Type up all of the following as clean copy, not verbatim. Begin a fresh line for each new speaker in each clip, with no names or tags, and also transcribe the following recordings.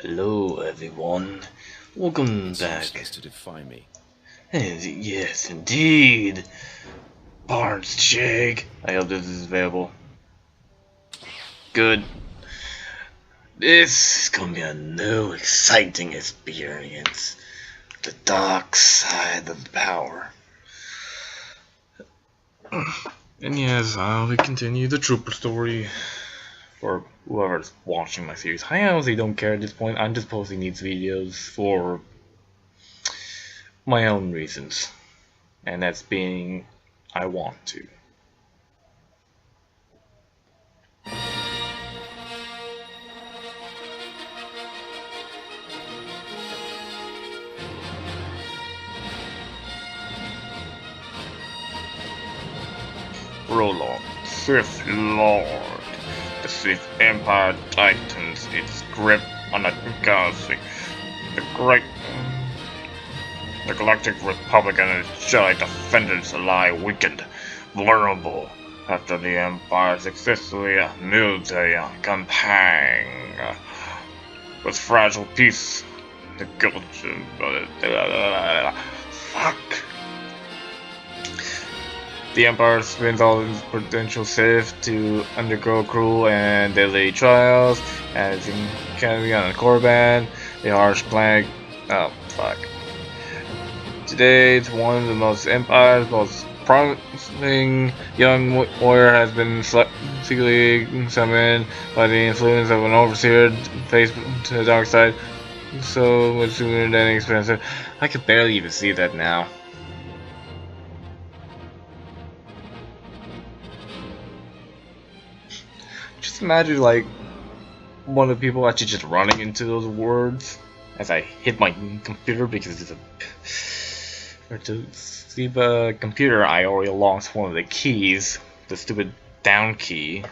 Hello, everyone. Welcome
It seems
back.
he has to defy me.
And yes, indeed, Barnes Jig. I hope this is available. Good. This is gonna be a new, exciting experience. The dark side of the power. And yes, we continue the Trooper story. For whoever's watching my series, I honestly don't care at this point. I'm just posting these videos for my own reasons, and that's being I want to. Prologue. Sith Lord. The Sith Empire tightens its grip on the galaxy. The Galactic Republic and its Jedi defenders lie weakened, vulnerable after the Empire successfully military campaign. With fragile peace, the fuck. The Empire spends all its potential Sith to undergo cruel and deadly trials, as in Kennedy on Korriban, the harsh planet. Oh, fuck. Today, it's one of the most Empire's most promising young warrior has been secretly summoned by the influence of an overseer faced to the dark side. So much sooner than expensive. I could barely even see that now. Just imagine, like, one of the people actually just running into those words as I hit my computer because it's a. Or to see the computer, I already lost one of the keys, the stupid down key.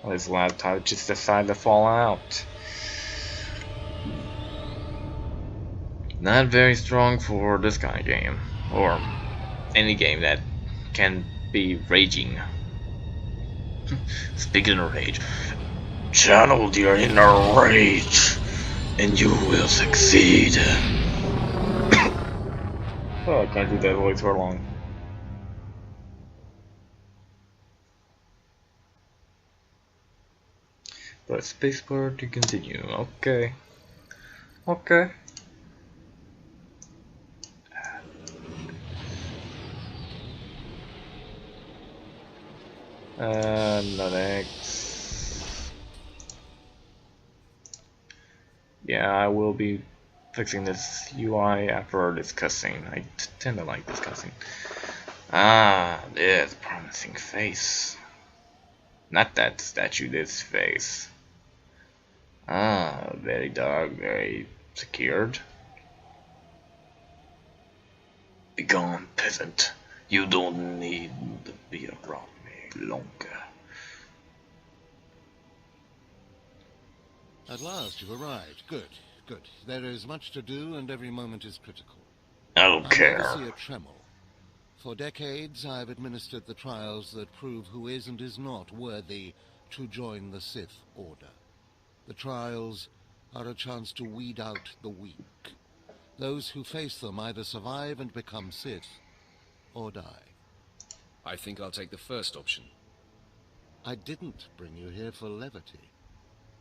This laptop just decided to fall out. Not very strong for this kind of game, or any game that can be raging. Speaking of rage, channel your inner rage, and you will succeed. Oh, I can't do that voice for long. But spacebar to continue. Okay. Okay. Not X. Yeah, I will be fixing this UI after discussing. I tend to like discussing. Ah, this promising face. Not that statue, this face. Ah, very dark, very secured. Begone, peasant. You don't need to be around me longer.
At last you've arrived. Good, good. There is much to do and every moment is critical.
I don't
I'm
care.
Overseer Tremel. For decades I've administered the trials that prove who is and is not worthy to join the Sith Order. The trials are a chance to weed out the weak. Those who face them either survive and become Sith, or die.
I think I'll take the first option.
I didn't bring you here for levity.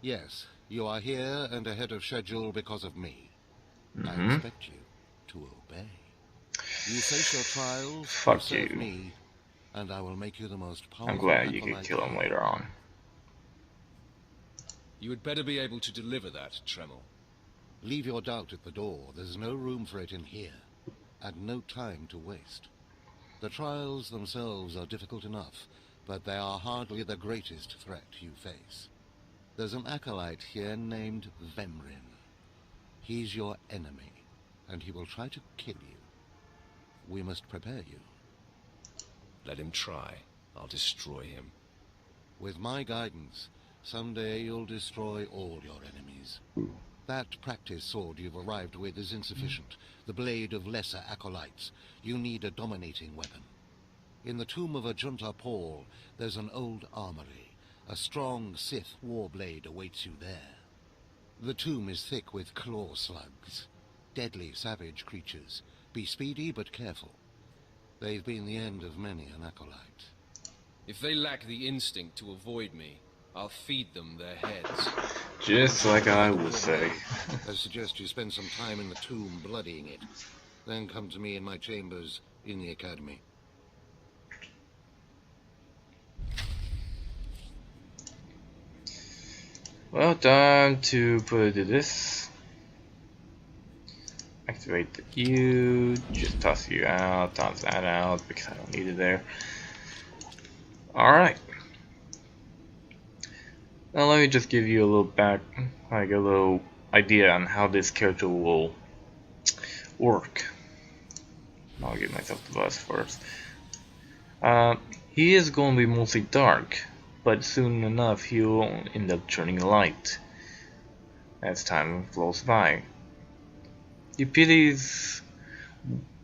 Yes, you are here and ahead of schedule because of me. I expect you to obey. You face your trials,
Fuck
you serve
you.
me, and I will make you the most powerful
I'm glad you can
acolyte
kill him
here.
later on.
You had better be able to deliver that, Tremel.
Leave your doubt at the door. There's no room for it in here, and no time to waste. The trials themselves are difficult enough, but they are hardly the greatest threat you face. There's an acolyte here named Vemrin. He's your enemy, and he will try to kill you. We must prepare you.
Let him try. I'll destroy him.
With my guidance, someday you'll destroy all your enemies. That practice sword you've arrived with is insufficient. The blade of lesser acolytes. You need a dominating weapon. In the tomb of Ajunta Paul, there's an old armory. A strong Sith warblade awaits you there. The tomb is thick with claw slugs. Deadly, savage creatures. Be speedy but careful. They've been the end of many an acolyte.
If they lack the instinct to avoid me, I'll feed them their heads.
Just like I would say.
I suggest you spend some time in the tomb bloodying it. Then come to me in my chambers in the academy.
Well, time to put this. Activate the U, just toss you out, toss that out because I don't need it there. Alright. Now let me just give you a little a little idea on how this character will work. I'll give myself the bus first. He is going to be mostly dark, but soon enough he'll end up turning light as time flows by. He pities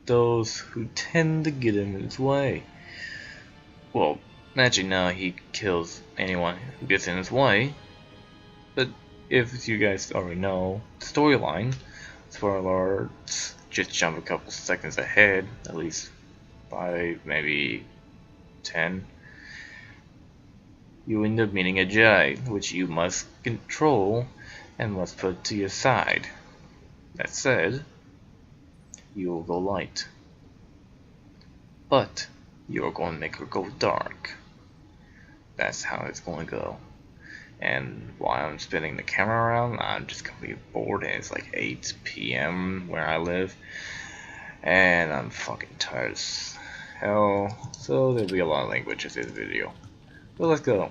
those who tend to get in his way. Well, imagine now he kills anyone who gets in his way. But if you guys already know the storyline, spoiler alerts, just jump a couple seconds ahead, at least 5, maybe 10. You end up meeting a Jedi, which you must control and must put to your side. That said, you will go light, but you are going to make her go dark. That's how it's going to go. And while I'm spinning the camera around, I'm just going to be bored, and it's like 8 p.m. where I live, and I'm fucking tired as hell, so there'll be a lot of languages in this video. But let's go.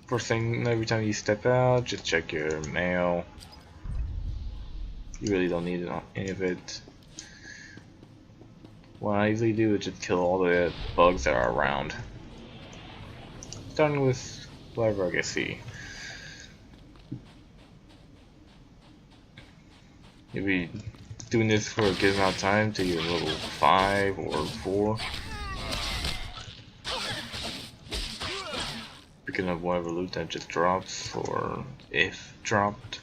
First thing, every time you step out, just check your mail. You really don't need any of it. What I usually do is just kill all the bugs that are around. Starting with whatever I can see. You'll be doing this for a good amount of time till you're level 5 or 4. Picking up whatever loot that just drops, or if dropped.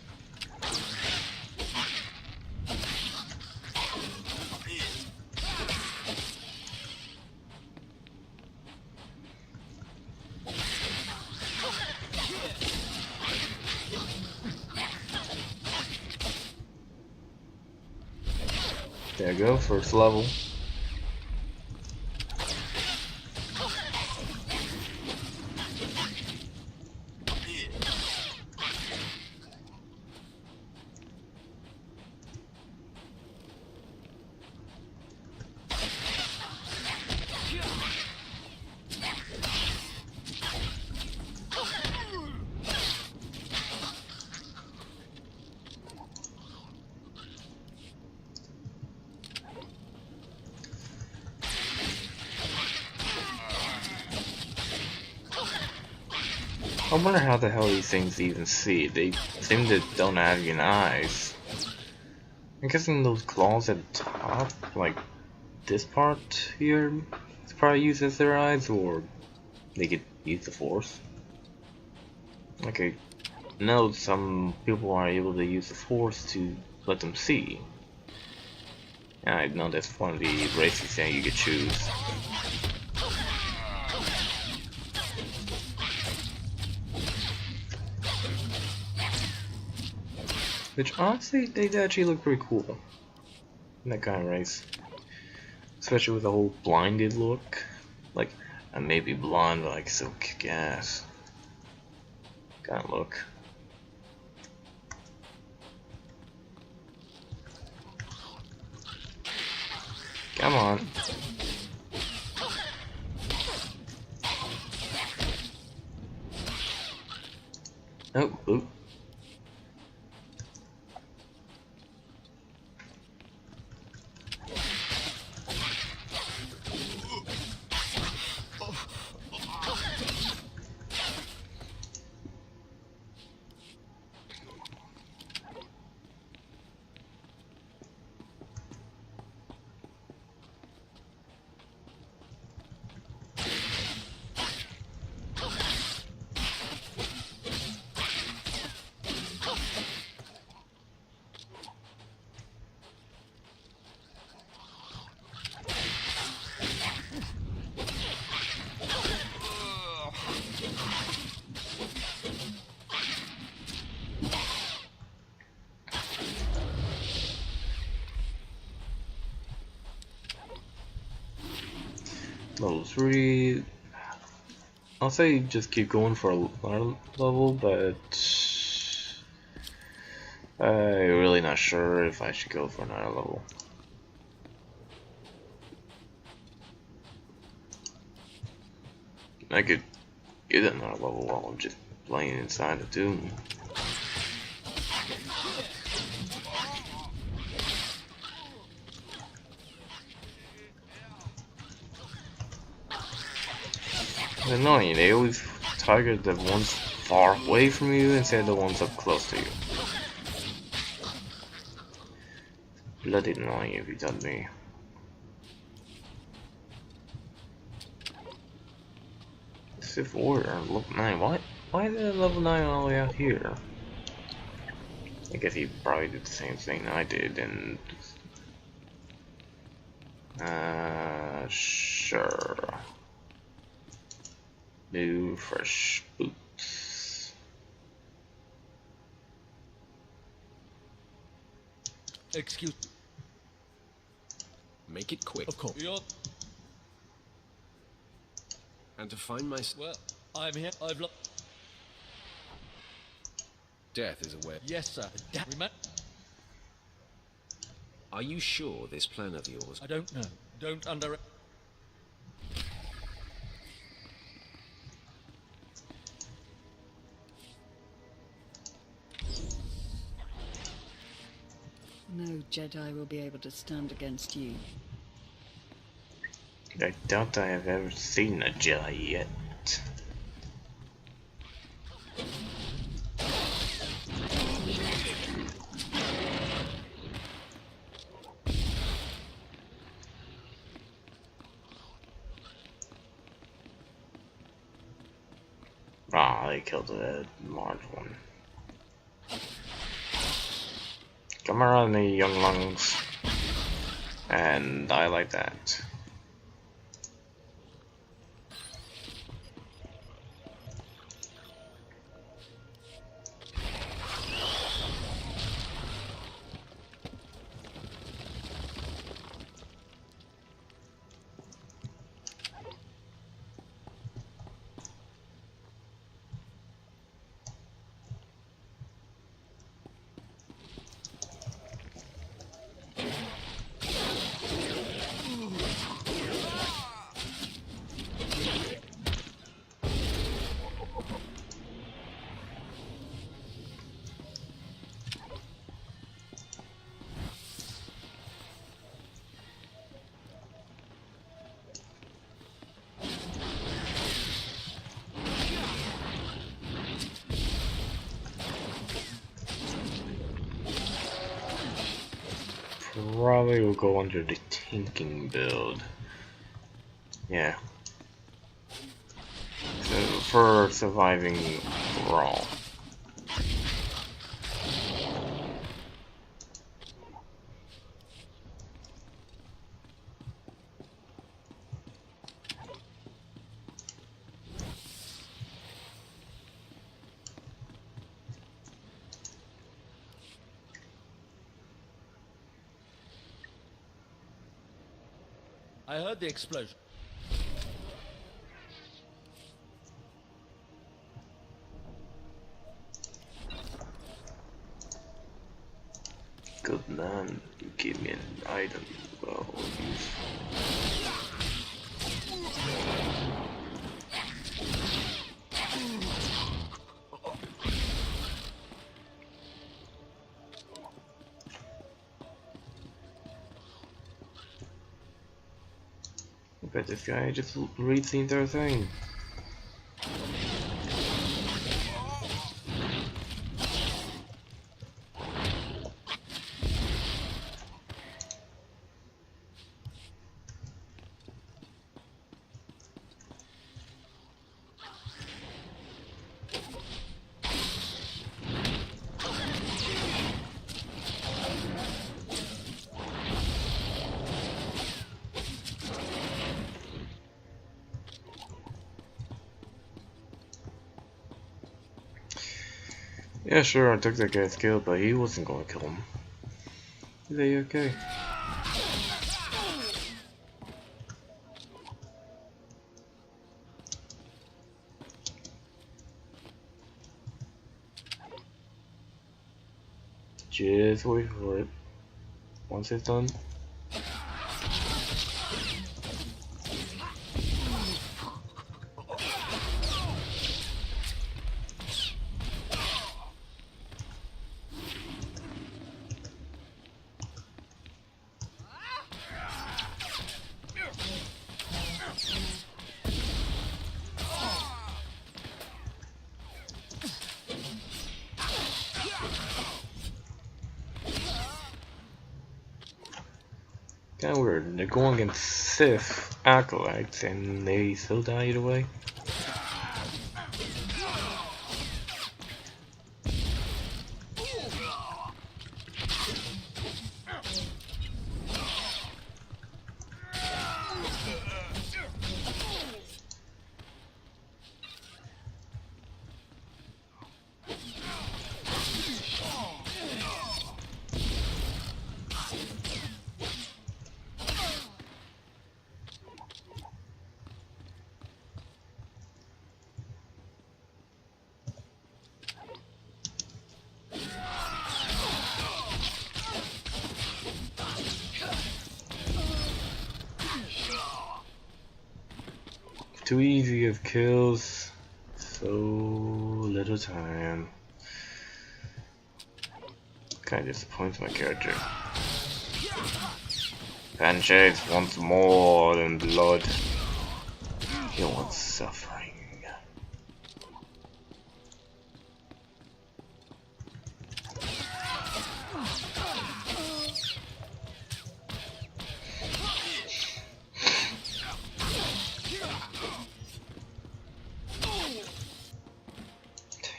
There you go, first level. I wonder how the hell these things even see. They seem to don't have even eyes. I'm guessing those claws at the top, like this part here, is probably used as their eyes, or they could use the Force. Like I know some people are able to use the Force to let them see. And I know that's one of the races that you could choose. Which honestly, they actually look pretty cool in that kind of race. Especially with the whole blinded look. Like, I may be blonde, but I can still kick ass. Kind of look. Come on. Oh, oop. Level 3. I'll say just keep going for another level, but I'm really not sure if I should go for another level. I could get another level while I'm just playing inside the tomb. It's annoying, they always target the ones far away from you instead of the ones up close to you. Bloody annoying if you tell me. Sith Warrior, level 9. Why is it level 9 all the way out here? I guess he probably did the same thing I did, and sure. New fresh boots.
Excuse.
Make it quick.
Of course. You're...
And to find my...
Well, I'm here. I've looked.
Death is aware.
Yes, sir.
Are you sure this plan of yours...
I don't know. Don't under...
No Jedi will be able to stand against you.
I doubt I have ever seen a Jedi yet. Ah, they killed a large one. Come around me, young lungs. And I like that. Probably will go under the tanking build. Yeah. So for surviving brawl.
I heard the explosion.
Good man, you give me an item. Well, I bet this guy just reads the entire thing. Yeah, sure, I took that guy's kill, but he wasn't going to kill him. Is he okay? Just wait for it. Once it's done. Kinda weird. They're going against Sith acolytes and they still die either way. Too easy of kills, so little time. Kinda disappoints my character. Handshakes wants more than blood. He wants suffering.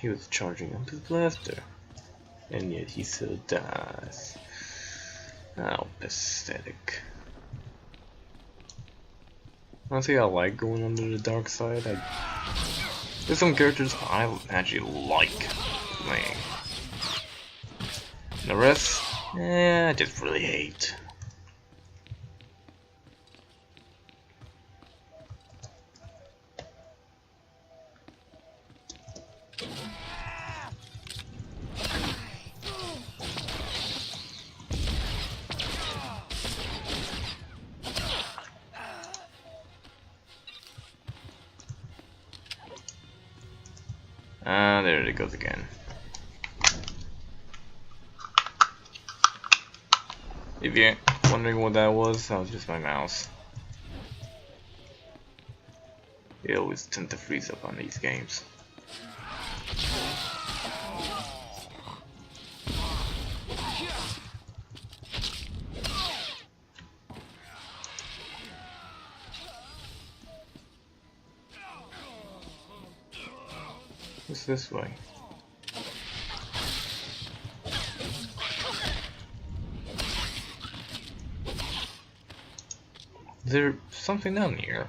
He was charging up his blaster, and yet he still dies. How pathetic. Honestly, I like going under the dark side. There's some characters I actually like playing. The rest, I just really hate. There it goes again. If you're wondering what that was just my mouse. It always tends to freeze up on these games. What's this way? Is there something down here?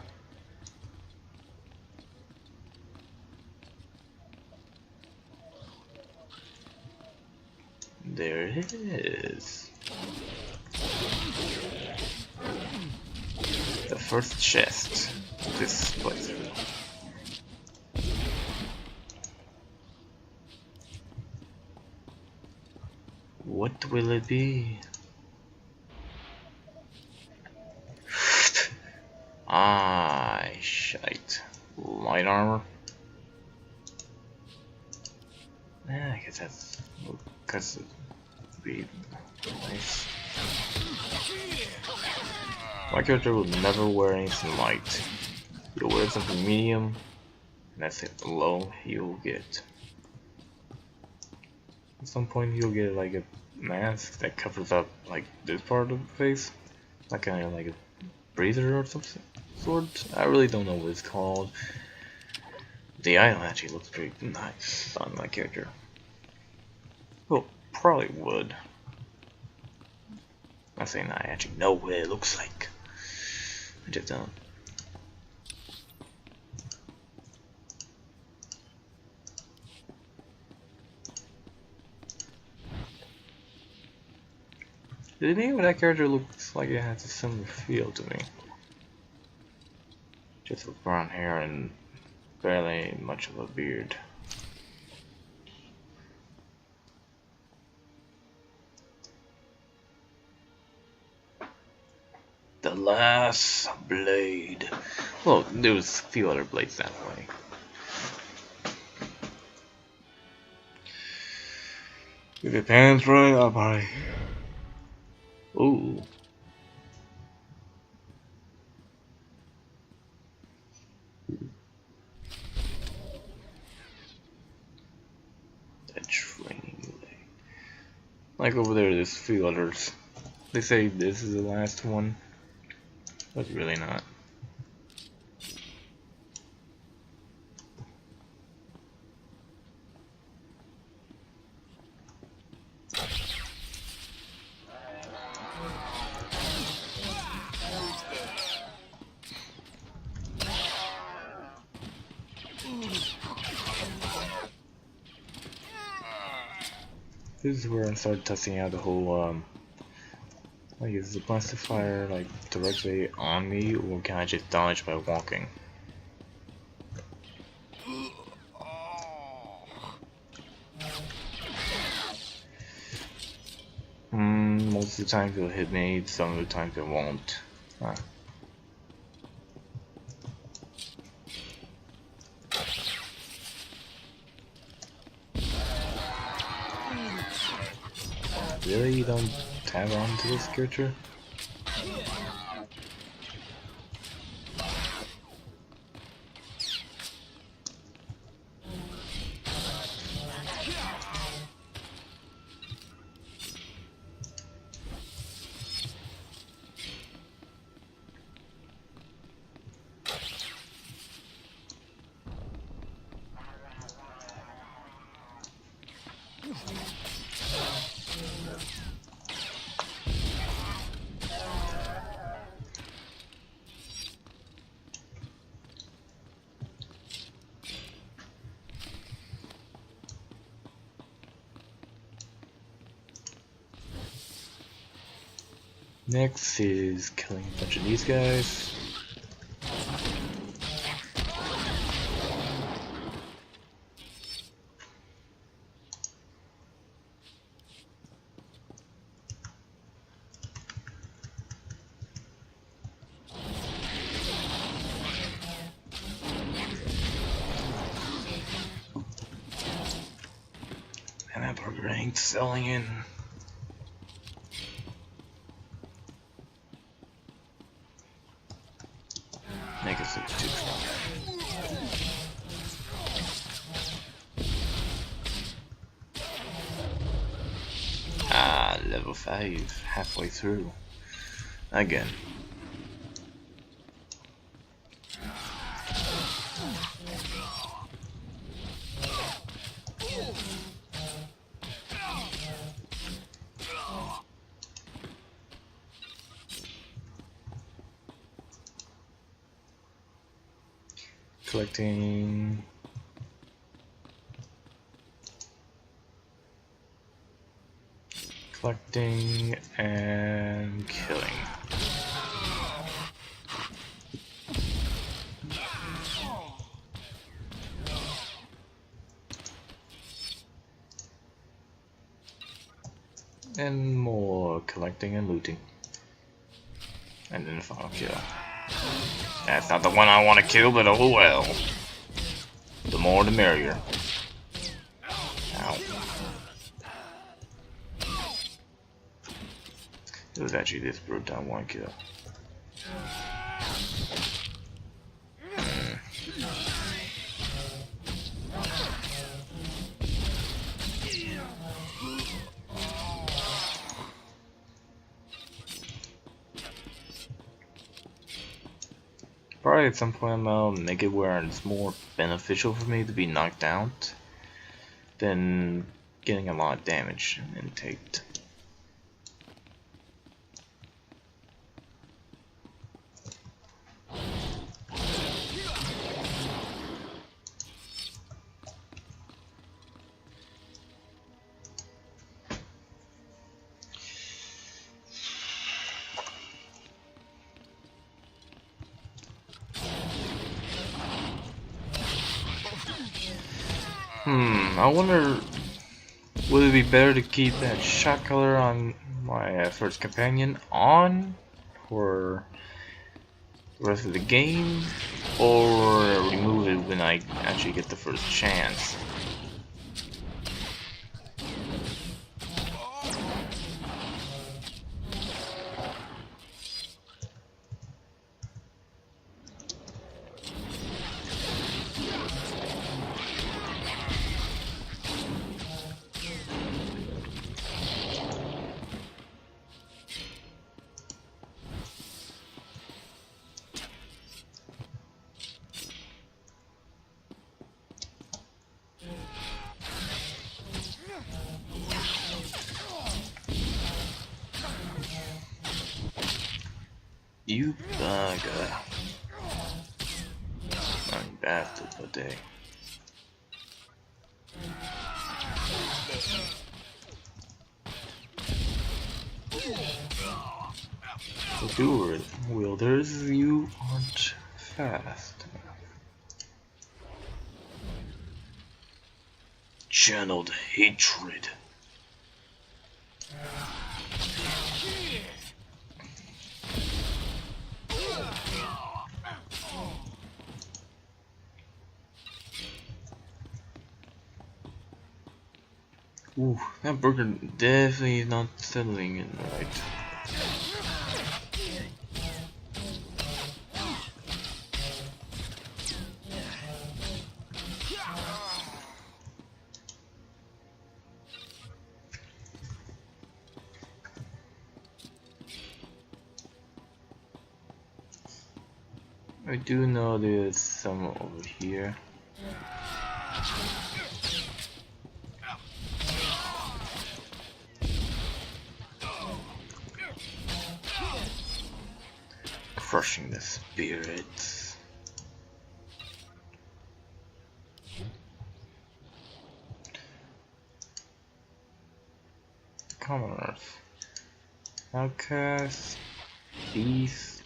There it is. The first chest of this playthrough. What will it be? Shite. Light armor? I guess that's because it'd be nice. My character will never wear anything light. He'll wear something medium, and that's it. Low he'll get. At some point he'll get like a mask that covers up like this part of the face, like kind of like a breather or something sort. I really don't know what it's called. The item actually looks pretty nice on my character. Well, probably would. I'm saying I actually know what it looks like. I just don't. The name of that character looks like it has a similar feel to me. Just with brown hair and barely much of a beard. last blade. Well, there was a few other blades that way. If your pants right up high. Ooh. That training leg. Like over there, there's a few others. They say this is the last one, but really not. This is where I started testing out the whole, like, is the blast of fire, like, directly on me, or can I just dodge by walking? Most of the time it'll hit me, some of the times it won't. Huh. Really? You don't tag on to this creature? Next is killing a bunch of these guys. And that burger ain't selling in. Level 5, halfway through. Again. Collecting. Collecting and killing. And more collecting and looting. And then the final kill. That's not the one I want to kill, but oh well. The more the merrier. Ow. It was actually this brute I want to kill. Probably at some point I'll make it where it's more beneficial for me to be knocked out than getting a lot of damage and taped. I wonder, would it be better to keep that shot color on my first companion on, or rest of the game, or remove it when I actually get the first chance. You bugger. I'm bastard for day. The dual wielders, you aren't fast. Channeled hatred. Ooh, that burger definitely is not settling in right. I do know there's some over here. Crushing the spirits. Commoners. Outcast. Beast.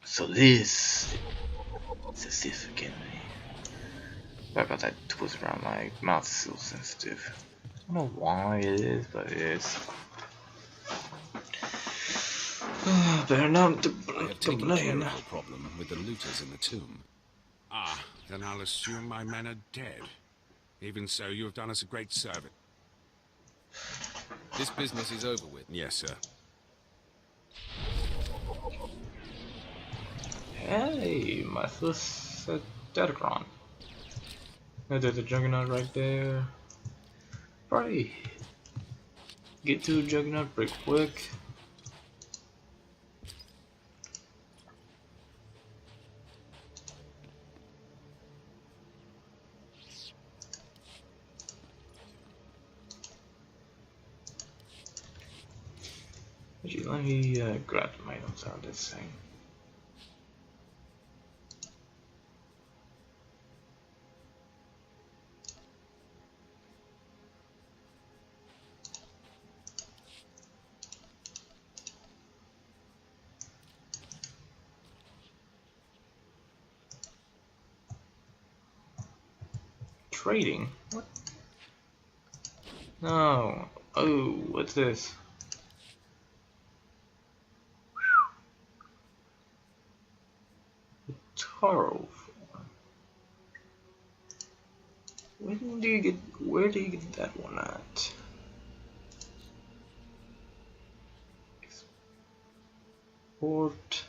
So this is a Sith again. Sorry about that twist around my mouth, is so sensitive. I don't know why it is, but it is. Better not to
I have taken care of the problem with the looters in the tomb.
Ah, then I'll assume my men are dead. Even so, you have done us a great service.
This business is over with.
Yes, sir.
Hey, my first Datacron. There's a Juggernaut right there. Probably get to a Juggernaut pretty quick. Actually, let me grab my items out of this thing. Trading? What? No. Oh, what's this? Taro form. Where do you get that one at? Export.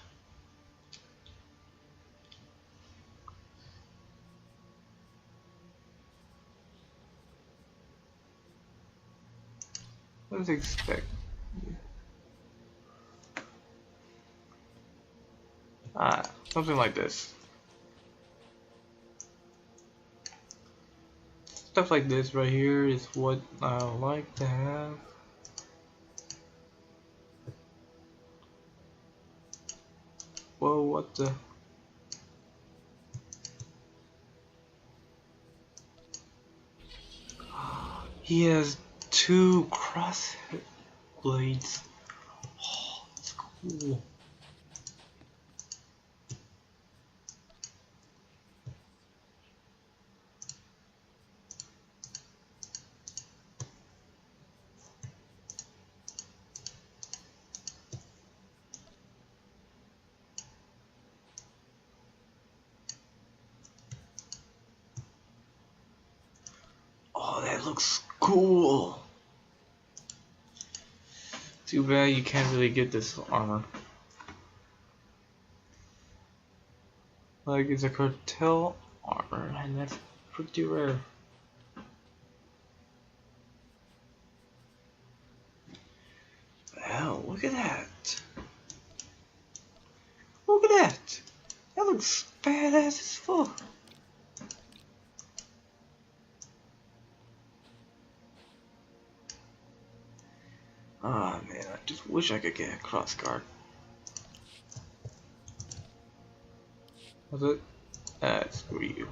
Let's expect. Something like this. Stuff like this right here is what I like to have. Whoa, what the? He has 2 cross blades. Oh, that's cool. Oh, that looks cool. Too bad you can't really get this armor. Like, it's a cartel armor, and that's pretty rare. Hell, look at that. Look at that. That looks badass as fuck. Ah, man, I just wish I could get a cross guard. Was it? Screw you.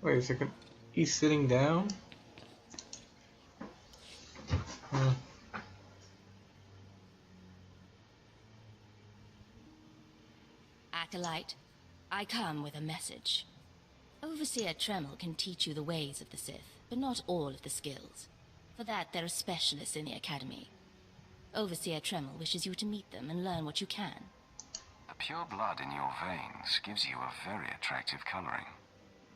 Wait a second. He's sitting down?
Acolyte, I come with a message. Overseer Tremel can teach you the ways of the Sith, but not all of the skills. For that, there are specialists in the Academy. Overseer Tremel wishes you to meet them and learn what you can.
The pure blood in your veins gives you a very attractive coloring.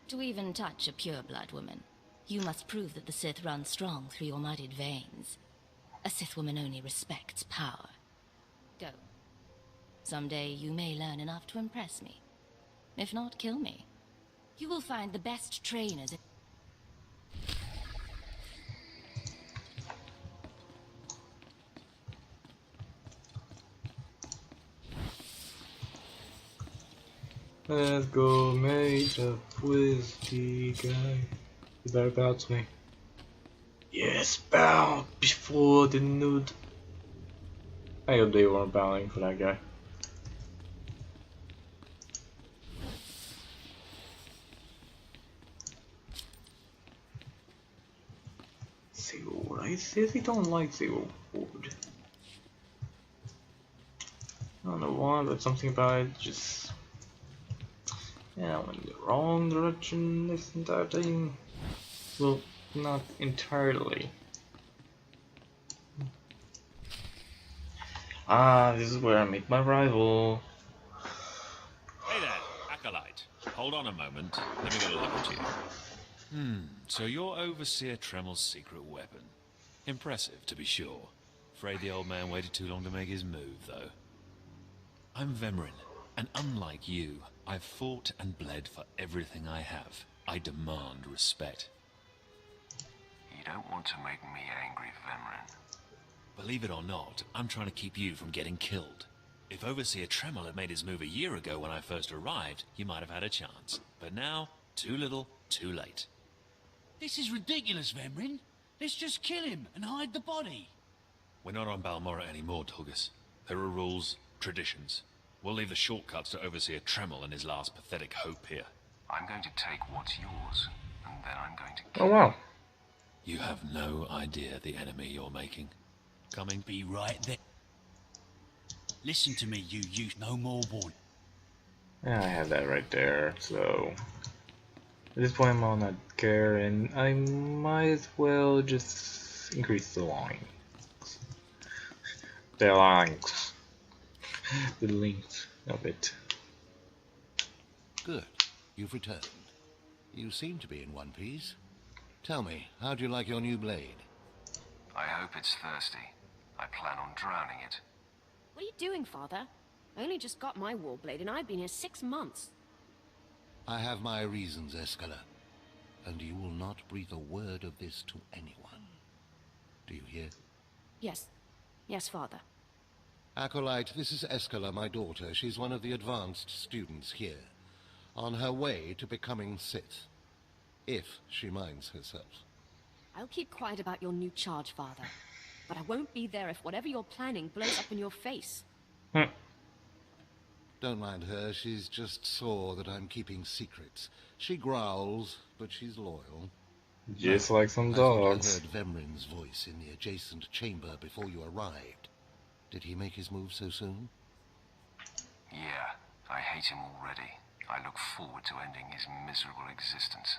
To even touch a pure-blood woman, you must prove that the Sith run strong through your muddied veins. A Sith woman only respects power. Go. Someday you may learn enough to impress me. If not, kill me. You will find the best trainers.
Let's go, mate up with the guy. You better bow to me. Yes, bow before the nude. I hope they weren't bowing for that guy. Seward. I seriously don't like Seward. I don't know why, but something about it just... Yeah, I went in the wrong direction this entire time. Well, not entirely. Ah, this is where I meet my rival.
Hey there, Acolyte. Hold on a moment. Let me get a look at you. So you're Overseer Tremel's secret weapon. Impressive, to be sure. Afraid the old man waited too long to make his move, though. I'm Vemrin, and unlike you, I've fought and bled for everything I have. I demand respect.
You don't want to make me angry, Vemrin.
Believe it or not, I'm trying to keep you from getting killed. If Overseer Tremel had made his move a year ago when I first arrived, you might have had a chance. But now, too little, too late.
This is ridiculous, Vemrin. Let's just kill him and hide the body.
We're not on Balmorra anymore, Tulgus. There are rules, traditions. We'll leave the shortcuts to Overseer Tremel and his last pathetic hope here.
I'm going to take what's yours, and then I'm going to kill
Oh wow.
You have no idea the enemy you're making. Coming.
Be right there. Listen to me, you youth. No more warning.
Yeah, I have that right there, so... At this point I'm on that care, and I might as well just increase the length. The length. The length of it.
Good. You've returned. You seem to be in one piece. Tell me, how do you like your new blade?
I hope it's thirsty. I plan on drowning it.
What are you doing, Father? I only just got my warblade and I've been here 6 months.
I have my reasons, Escala, and you will not breathe a word of this to anyone. Do you hear?
Yes. Yes, Father.
Acolyte, this is Escala, my daughter. She's one of the advanced students here, on her way to becoming Sith, if she minds herself.
I'll keep quiet about your new charge, Father. But I won't be there if whatever you're planning blows up in your face.
Don't mind her, she's just sore that I'm keeping secrets. She growls, but she's loyal.
Just like some
I thought
dogs.
I heard Vemrin's voice in the adjacent chamber before you arrived. Did he make his move so soon?
Yeah, I hate him already. I look forward to ending his miserable existence.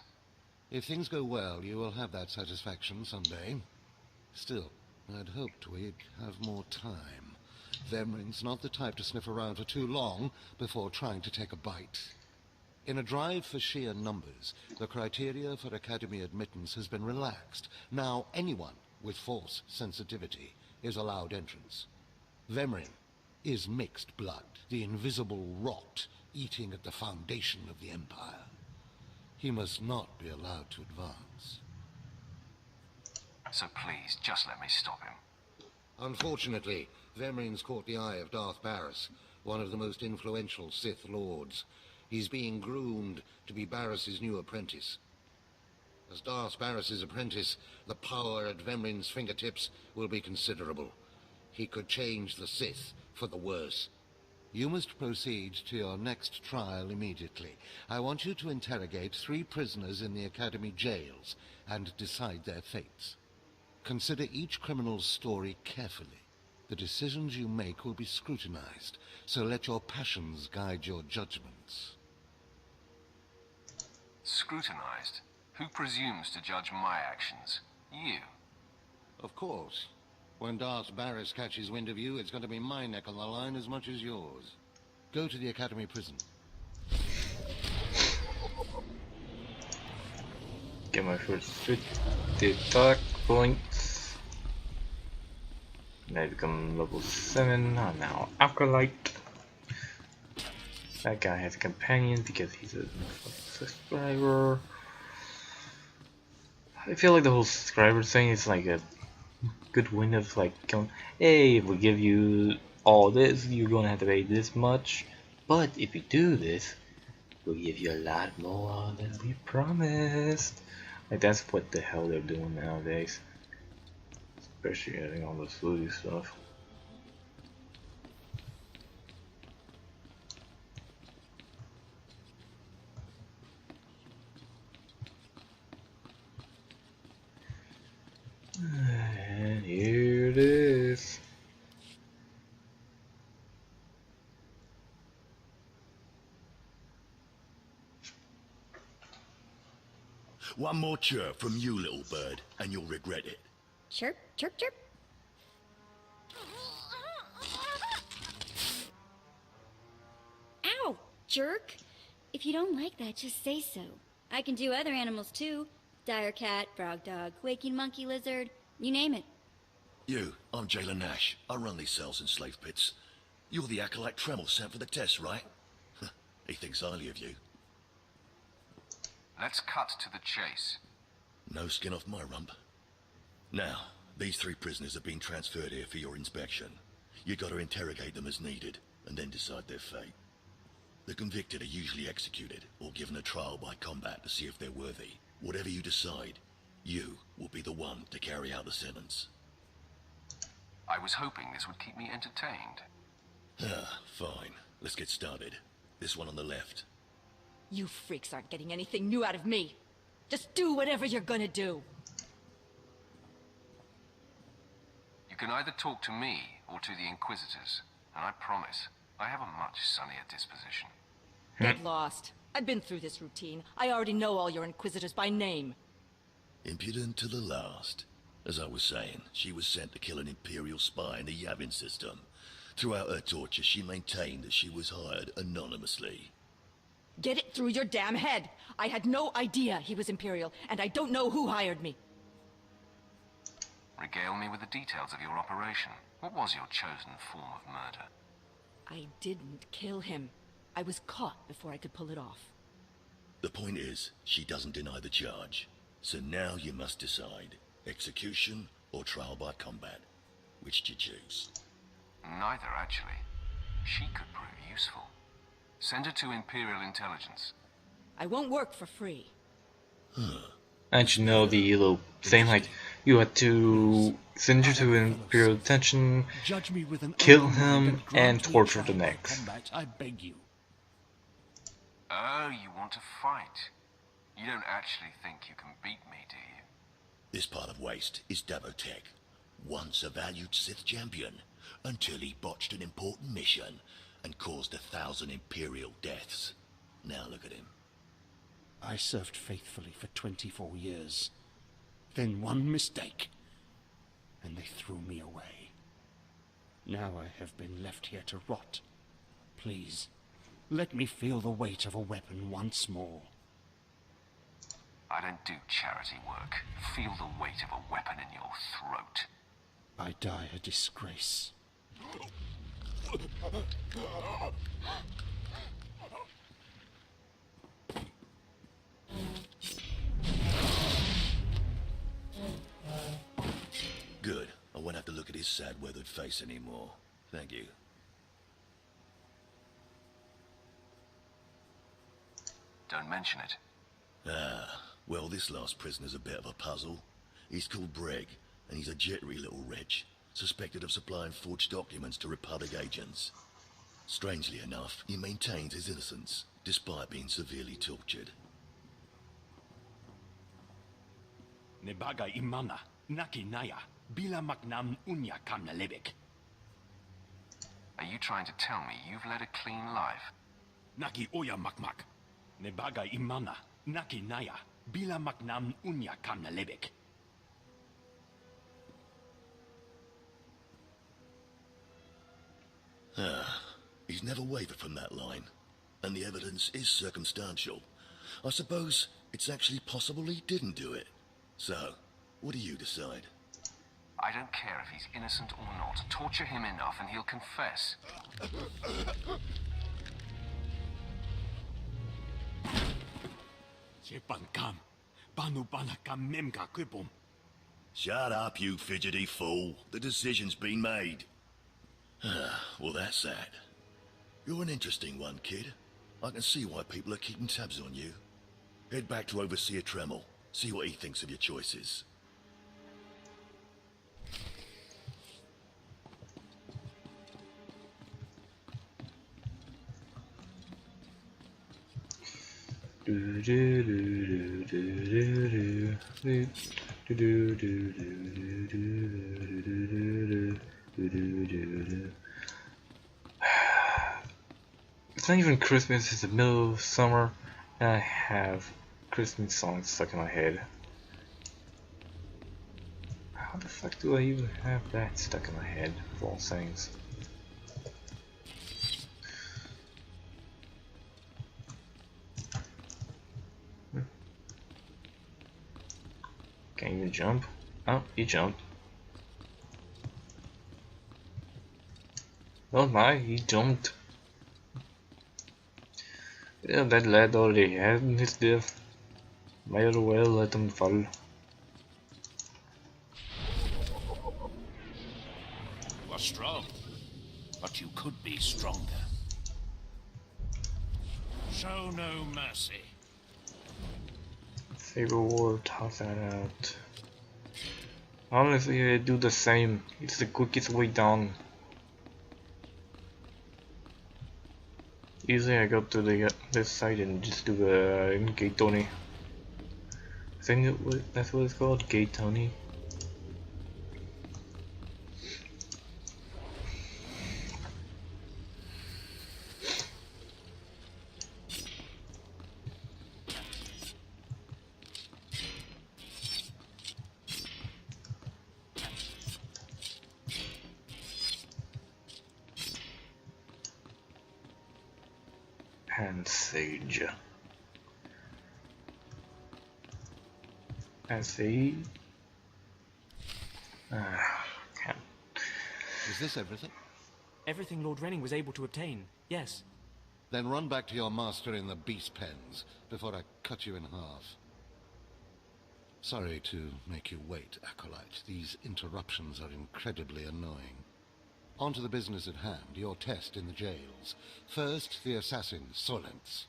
If things go well, you will have that satisfaction someday. Still, I'd hoped we'd have more time. Vemrin's not the type to sniff around for too long before trying to take a bite. In a drive for sheer numbers, the criteria for Academy admittance has been relaxed. Now anyone with Force sensitivity is allowed entrance. Vemrin is mixed blood, the invisible rot eating at the foundation of the Empire. He must not be allowed to advance.
So please, just let me stop him.
Unfortunately, Vemrin's caught the eye of Darth Barris, one of the most influential Sith Lords. He's being groomed to be Barris's new apprentice. As Darth Barris's apprentice, the power at Vemrin's fingertips will be considerable. He could change the Sith for the worse. You must proceed to your next trial immediately. I want you to interrogate 3 prisoners in the Academy jails and decide their fates. Consider each criminal's story carefully. The decisions you make will be scrutinized, so let your passions guide your judgments.
Scrutinized? Who presumes to judge my actions? You.
Of course. When Darth Barris catches wind of you, it's going to be my neck on the line as much as yours. Go to the Academy prison.
Get my first 50 attack points. Now I become level 7. I'm now Acolyte. That guy has a companion because he's a subscriber. I feel like the whole subscriber thing is like a good win of like going, hey, if we give you all this, you're gonna have to pay this much. But if you do this, we'll give you a lot more than we promised. Like that's what the hell they're doing nowadays. Especially adding all this foodie stuff. And here it is.
One more chirp from you, little bird, and you'll regret it.
Chirp, chirp, chirp.
Ow, jerk! If you don't like that, just say so. I can do other animals too. Dire cat, frog dog, waking monkey lizard, you name it.
You, I'm Jailer Nash. I run these cells and slave pits. You're the Acolyte Tremel sent for the test, right? He thinks highly of you.
Let's cut to the chase.
No skin off my rump. Now, these 3 prisoners have been transferred here for your inspection. You got to interrogate them as needed, and then decide their fate. The convicted are usually executed, or given a trial by combat to see if they're worthy. Whatever you decide, you will be the one to carry out the sentence.
I was hoping this would keep me entertained.
Fine. Let's get started. This one on the left.
You freaks aren't getting anything new out of me. Just do whatever you're gonna do.
You can either talk to me or to the Inquisitors, and I promise I have a much sunnier disposition.
Get lost. I've been through this routine. I already know all your Inquisitors by name.
Impudent to the last. As I was saying, she was sent to kill an Imperial spy in the Yavin system. Throughout her torture, she maintained that she was hired anonymously.
Get it through your damn head! I had no idea he was Imperial, and I don't know who hired me.
Regale me with the details of your operation. What was your chosen form of murder?
I didn't kill him. I was caught before I could pull it off.
The point is, she doesn't deny the charge. So now you must decide. Execution or trial by combat. Which do you choose?
Neither, actually. She could prove useful. Send her to Imperial Intelligence.
I won't work for free.
And you know the little thing, like, you had to send her to Imperial Detention, kill him, and torture the next.
I beg you.
Oh, you want to fight? You don't actually think you can beat me, do you?
This part of Waste is Davotech, once a valued Sith champion, until he botched an important mission and caused 1,000 Imperial deaths. Now look at him.
I served faithfully for 24 years. Then one mistake, and they threw me away. Now I have been left here to rot. Please, let me feel the weight of a weapon once more.
I don't do charity work. Feel the weight of a weapon in your throat.
I die a disgrace.
Good. I won't have to look at his sad, weathered face anymore. Thank you.
Don't mention it.
Ah, well, this last prisoner's a bit of a puzzle. He's called Breg, and he's a jittery little wretch, suspected of supplying forged documents to Republic agents. Strangely enough, he maintains his innocence, despite being severely tortured.
Nebaga imana, naki naya, bila maknam unya kamna lebek.
Are you trying to tell me you've led a clean life?
Naki oya makmak. Nebaga imana, naki naya, bila maknam unya kamna lebek.
Ah, he's never wavered from that line. And the evidence is circumstantial. I suppose it's actually possible he didn't do it. So, what do you decide?
I don't care if he's innocent or not. Torture him enough and he'll confess.
Shut up, you fidgety fool. The decision's been made. Well, that's that. You're an interesting one, kid. I can see why people are keeping tabs on you. Head back to Overseer Tremel. See what he thinks of your choices.
It's not even Christmas, it's the middle of summer, and I have Christmas songs stuck in my head. How the fuck do I even have that stuck in my head, of all things? Can't even jump? Oh, he jumped. Oh my, he jumped. Yeah, that lad already had his death. Might as well let him fall.
You are strong, but you could be stronger. Show no mercy.
Saber War, toss that out. Honestly, I do the same. It's the quickest way down. Usually I go to the this side and just do Gate Tony. I think that's what it's called, Gate Tony. And Sage. And see.
Is this everything?
Everything Lord Renning was able to obtain, yes.
Then run back to your master in the beast pens before I cut you in half. Sorry to make you wait, Acolyte. These interruptions are incredibly annoying. On to the business at hand, your test in the jails. First, the assassin, Solence.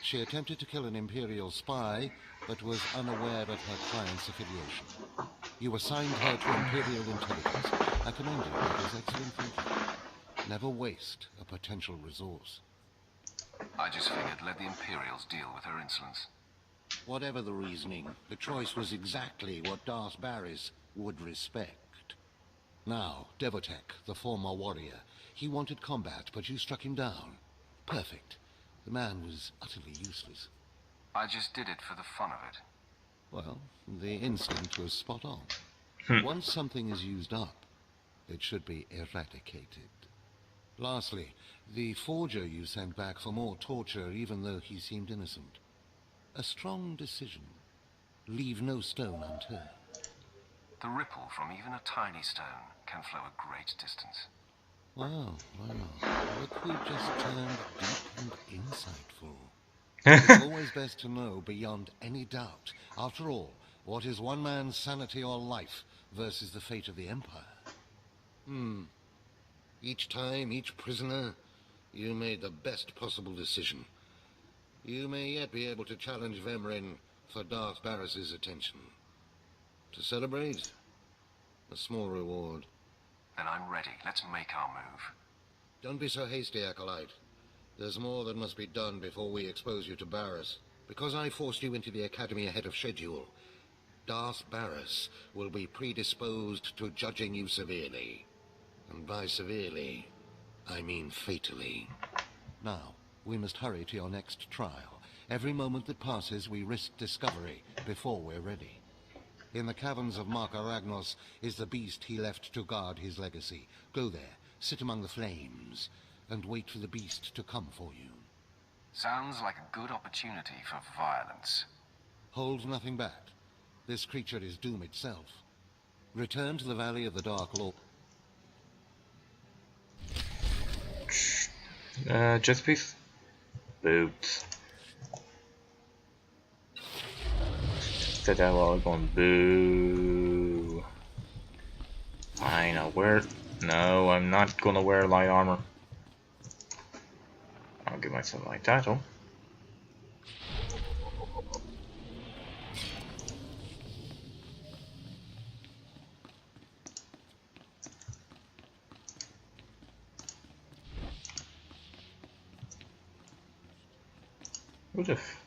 She attempted to kill an Imperial spy, but was unaware of her client's affiliation. You assigned her to Imperial intelligence. I commend you. It is excellent thinking. Never waste a potential resource.
I just figured let the Imperials deal with her insolence.
Whatever the reasoning, the choice was exactly what Darth Barris would respect. Now, Devotech, the former warrior. He wanted combat, but you struck him down. Perfect. The man was utterly useless.
I just did it for the fun of it.
Well, the instinct was spot on. Once something is used up, it should be eradicated. Lastly, the forger you sent back for more torture even though he seemed innocent. A strong decision. Leave no stone unturned.
The ripple from even a tiny stone can flow a great distance.
Wow. Look who just turned deep and insightful. It's always best to know beyond any doubt. After all, what is one man's sanity or life versus the fate of the Empire? Each time, each prisoner, you made the best possible decision. You may yet be able to challenge Vemrin for Darth Barris's attention. To celebrate, a small reward.
Then I'm ready. Let's make our move.
Don't be so hasty, Acolyte. There's more that must be done before we expose you to Barris. Because I forced you into the Academy ahead of schedule, Darth Barris will be predisposed to judging you severely. And by severely, I mean fatally. Now, we must hurry to your next trial. Every moment that passes, we risk discovery before we're ready. In the caverns of Mark Aragnos is the beast he left to guard his legacy. Go there, sit among the flames, and wait for the beast to come for you.
Sounds like a good opportunity for violence.
Hold nothing back. This creature is doom itself. Return to the Valley of the Dark Lord.
Just please. Boots. Said that while I was going boo. Fine, I'll wear it. No, I'm not gonna wear light armor. I'll give myself my title. What if?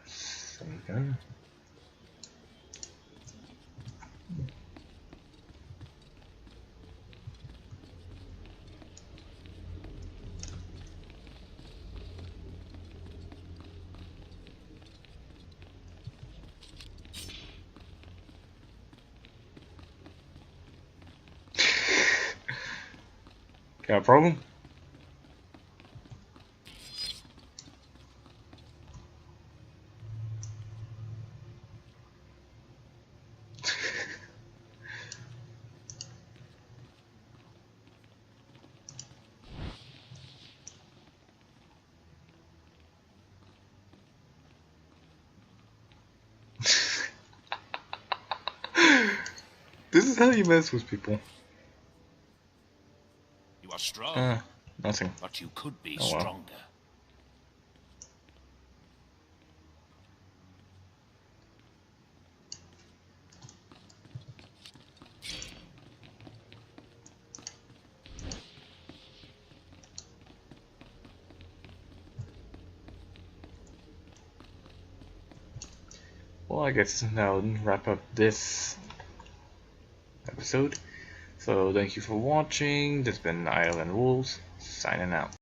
Something. Got a problem? This is how you mess with people.
You are strong.
Nothing.
But you could be
Oh, well.
stronger.
Well, I guess now wrap up this episode. So thank you for watching. This has been Island Wolves signing out.